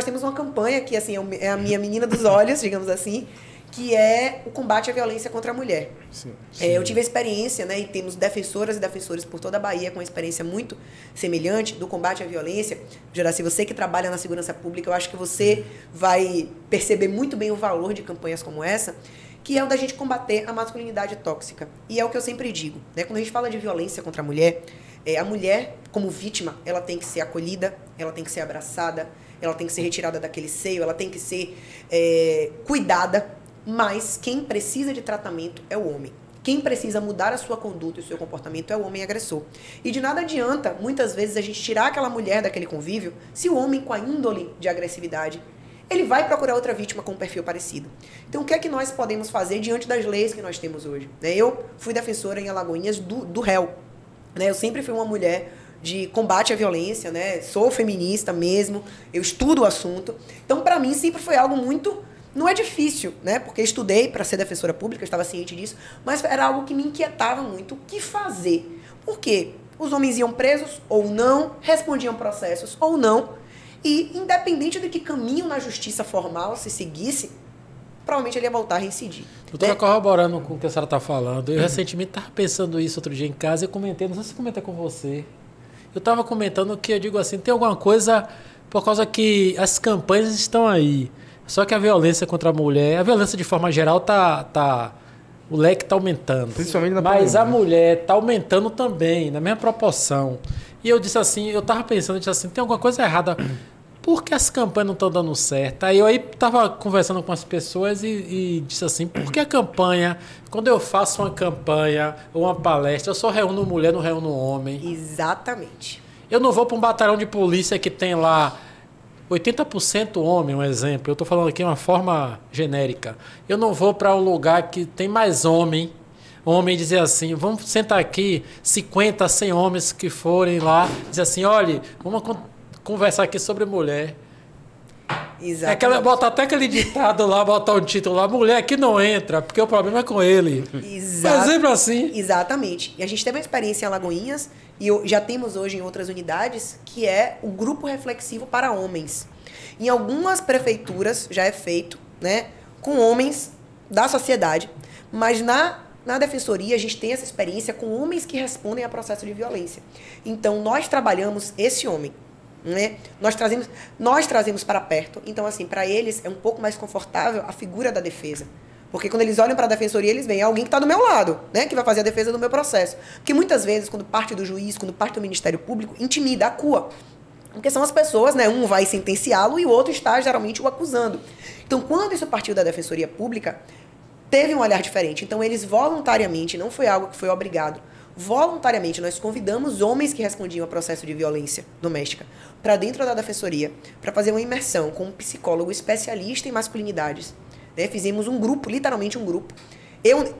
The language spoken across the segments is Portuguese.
temos uma campanha que assim, é a minha menina dos olhos, digamos assim, que é o combate à violência contra a mulher. Sim. Eu tive a experiência, né, e temos defensoras e defensores por toda a Bahia com uma experiência muito semelhante do combate à violência. Juraci, você que trabalha na segurança pública, eu acho que você vai perceber muito bem o valor de campanhas como essa, que é o da gente combater a masculinidade tóxica. E é o que eu sempre digo, né, quando a gente fala de violência contra a mulher, como vítima, ela tem que ser acolhida, ela tem que ser abraçada, ela tem que ser retirada daquele seio, ela tem que ser cuidada. Mas quem precisa de tratamento é o homem. Quem precisa mudar a sua conduta e o seu comportamento é o homem agressor. E de nada adianta, muitas vezes, a gente tirar aquela mulher daquele convívio se o homem, com a índole de agressividade, ele vai procurar outra vítima com um perfil parecido. Então, o que é que nós podemos fazer diante das leis que nós temos hoje? Eu fui defensora em Alagoinhas do réu. Eu sempre fui uma mulher de combate à violência, né? Sou feminista mesmo, eu estudo o assunto. Então, para mim, sempre foi algo muito... Não é difícil, né? Porque estudei para ser defensora pública, estava ciente disso, mas era algo que me inquietava muito. O que fazer? Por quê? Os homens iam presos ou não, respondiam processos ou não, e independente de que caminho na justiça formal se seguisse, provavelmente ele ia voltar a reincidir. Eu estou corroborando com o que a senhora está falando. Eu recentemente estava pensando isso outro dia em casa e comentei, não sei se eu comentei com você. Eu estava comentando que eu digo assim, tem alguma coisa por causa que as campanhas estão aí. Só que a violência contra a mulher, a violência de forma geral o leque está aumentando. Principalmente na Mas pandemia. a mulher está aumentando também, na mesma proporção. E eu disse assim, eu estava pensando, eu disse assim, tem alguma coisa errada. Por que as campanhas não estão dando certo? Aí eu estava conversando com as pessoas e disse assim, por que a campanha, quando eu faço uma campanha ou uma palestra, eu só reúno mulher, não reúno homem? Exatamente. Eu não vou para um batalhão de polícia que tem lá 80% homem, um exemplo. Eu estou falando aqui de uma forma genérica. Eu não vou para um lugar que tem mais homem dizer assim, vamos sentar aqui 50, 100 homens que forem lá, dizer assim, olha, vamos conversar aqui sobre mulher. Exatamente. Bota até aquele ditado lá, botar um título lá, mulher aqui não entra, porque o problema é com ele. Por exemplo assim. Exatamente. E a gente teve uma experiência em Alagoinhas, e já temos hoje em outras unidades, que é o grupo reflexivo para homens. Em algumas prefeituras já é feito, né, com homens da sociedade, mas na defensoria a gente tem essa experiência com homens que respondem a processo de violência. Então nós trabalhamos esse homem, né? Nós trazemos para perto. Então assim, para eles é um pouco mais confortável a figura da defesa. Porque quando eles olham para a defensoria, eles veem alguém que está do meu lado, né? Que vai fazer a defesa do meu processo. Porque muitas vezes, quando parte do juiz, quando parte do Ministério Público, intimida, acua. Porque são as pessoas, né? Um vai sentenciá-lo e o outro está geralmente o acusando. Então, quando isso partiu da Defensoria Pública, teve um olhar diferente. Então, eles voluntariamente, não foi algo que foi obrigado, voluntariamente nós convidamos homens que respondiam a processo de violência doméstica para dentro da Defensoria, para fazer uma imersão com um psicólogo especialista em masculinidades. Né? Fizemos um grupo, literalmente um grupo.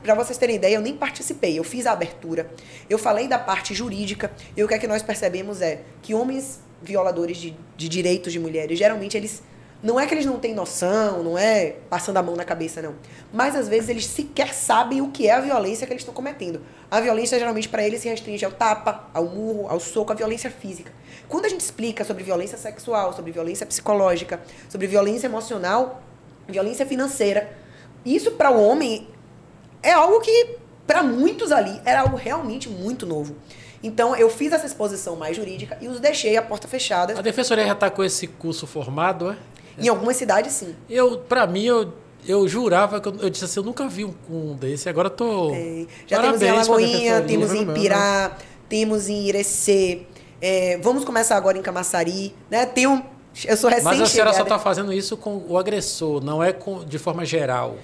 Para vocês terem ideia, eu nem participei, eu fiz a abertura, eu falei da parte jurídica, e o que é que nós percebemos é que homens violadores de direitos de mulheres, geralmente eles, não é que eles não têm noção, não é passando a mão na cabeça, não, mas às vezes eles sequer sabem o que é a violência que eles estão cometendo. A violência geralmente para eles se restringe ao tapa, ao murro, ao soco, à violência física. Quando a gente explica sobre violência sexual, sobre violência psicológica, sobre violência emocional, violência financeira, isso para o homem é algo que, para muitos ali, era algo realmente muito novo. Então, eu fiz essa exposição mais jurídica e os deixei a porta fechada. A Defensoria já está com esse curso formado, é? Em algumas cidades, sim. Para mim, eu jurava, eu disse assim, eu nunca vi um desse, agora estou... Já temos em Alagoinha, temos em Pirá, temos em Irecê, vamos começar agora em Camaçari, né? Eu sou recém-chegada. Mas a senhora só está fazendo isso com o agressor, não é de forma geral.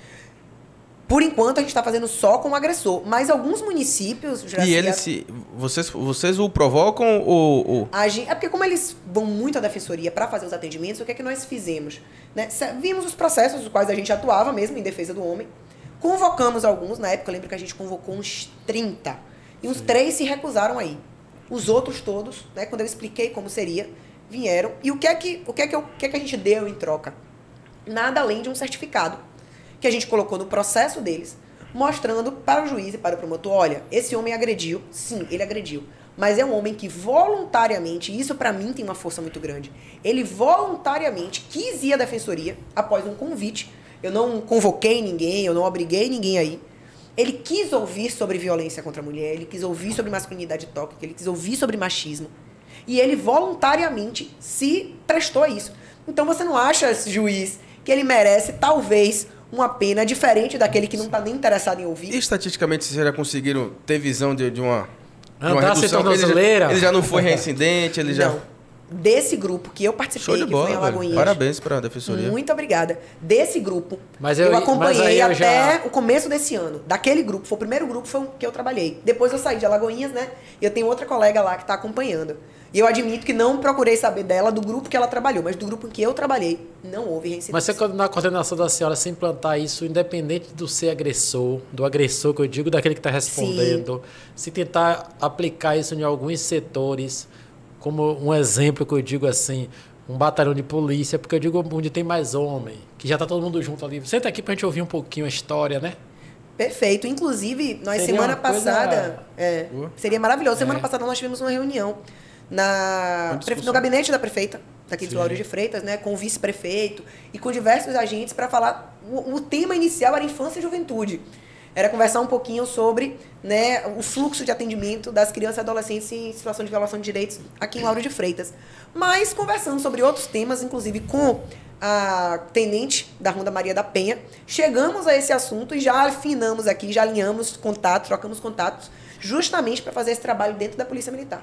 Por enquanto, a gente está fazendo só com o agressor. Mas alguns municípios... E eles vocês o provocam ou... É porque como eles vão muito à defensoria para fazer os atendimentos, o que é que nós fizemos? Né? Vimos os processos dos quais a gente atuava mesmo em defesa do homem. Convocamos alguns. Na época, eu lembro que a gente convocou uns 30. E uns 3 se recusaram aí. Os outros todos, né, quando eu expliquei como seria, vieram. E o que é que a gente deu em troca? Nada além de um certificado que a gente colocou no processo deles, mostrando para o juiz e para o promotor, olha, esse homem agrediu, sim, ele agrediu, mas é um homem que voluntariamente, isso para mim tem uma força muito grande, ele voluntariamente quis ir à defensoria após um convite. Eu não convoquei ninguém, eu não obriguei ninguém aí. Ele quis ouvir sobre violência contra a mulher, ele quis ouvir sobre masculinidade tóxica, ele quis ouvir sobre machismo. E ele voluntariamente se prestou a isso. Então você não acha, juiz, que ele merece, talvez, uma pena diferente daquele que não está nem interessado em ouvir? E estatisticamente, vocês já conseguiram ter visão de uma Andar sem redução? tornozeleira? Ele já não foi reincidente, ele já... Não. Desse grupo que eu participei, Show de que bola, foi em velho. Alagoinhas. Parabéns para a defensoria. Muito obrigada. Desse grupo, Mas eu aí acompanhei eu até já- o começo desse ano. Daquele grupo, foi o primeiro grupo foi o que eu trabalhei. Depois eu saí de Alagoinhas, né? E eu tenho outra colega lá que está acompanhando. E eu admito que não procurei saber dela do grupo que ela trabalhou, mas do grupo em que eu trabalhei, não houve reincidência. Mas você, na coordenação da senhora, se implantar isso, independente do ser agressor, do agressor que eu digo, daquele que está respondendo, se tentar aplicar isso em alguns setores, como um exemplo que eu digo assim, um batalhão de polícia, porque eu digo onde tem mais homem, que já está todo mundo junto ali. Senta aqui para a gente ouvir um pouquinho a história, né? Perfeito. Inclusive, nós Seria semana uma coisa- passada... seria maravilhoso. Semana É. passada nós tivemos uma reunião discussão. no gabinete da prefeita, daqui de Lauro de Freitas, né, com o vice-prefeito e com diversos agentes para falar... O tema inicial era infância e juventude. Era conversar um pouquinho sobre, né, o fluxo de atendimento das crianças e adolescentes em situação de violação de direitos aqui em Lauro de Freitas. Mas conversando sobre outros temas, inclusive com a tenente da Ronda Maria da Penha, chegamos a esse assunto e já afinamos aqui, já alinhamos contatos, trocamos contatos, justamente para fazer esse trabalho dentro da Polícia Militar.